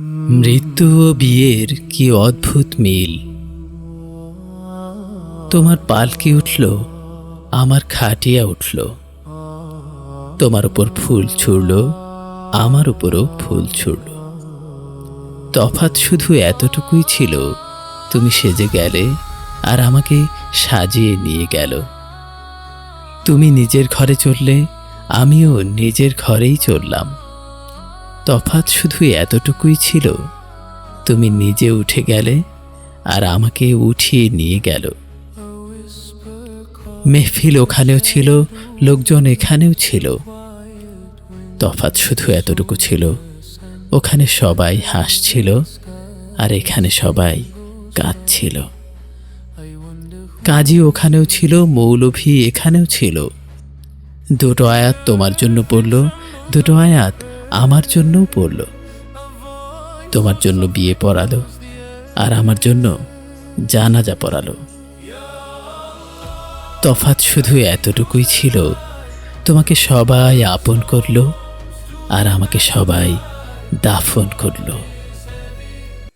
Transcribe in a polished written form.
মৃত্যু ও বিয়ের কি অদ্ভুত মিল। তোমার পালকি উঠল, আমার খাটিয়া উঠল। তোমার উপর ফুল ছুড়ল, আমার উপরও ফুল ছুড়ল। তফাৎ শুধু এতটুকুই ছিল, তুমি সেজে গেলে আর আমাকে সাজিয়ে নিয়ে গেল। তুমি নিজের ঘরে চললে, আমিও নিজের ঘরেই চললাম। তফাৎ শুধু এতটুকুই ছিল, তুমি নিজে উঠে গেলে আর আমাকে উঠিয়ে নিয়ে গেল। মেহফিল ওখানেও ছিল, লোকজন এখানেও ছিল। তফাৎ শুধু এতটুকু ছিল, ওখানে সবাই হাসছিল আর এখানে সবাই কাঁদছিল। কাজী ওখানেও ছিল, মৌলভী এখানেও ছিল। দুটো আয়াত তোমার জন্য পড়ল, দুটো আয়াত আমার জন্যও পড়ল। তোমার জন্য বিয়ে পড়ালো আর আমার জন্য জানাজা পড়ালো। তফাৎ শুধু এতটুকুই ছিল, তোমাকে সবাই আপন করলো আর আমাকে সবাই দাফন করলো।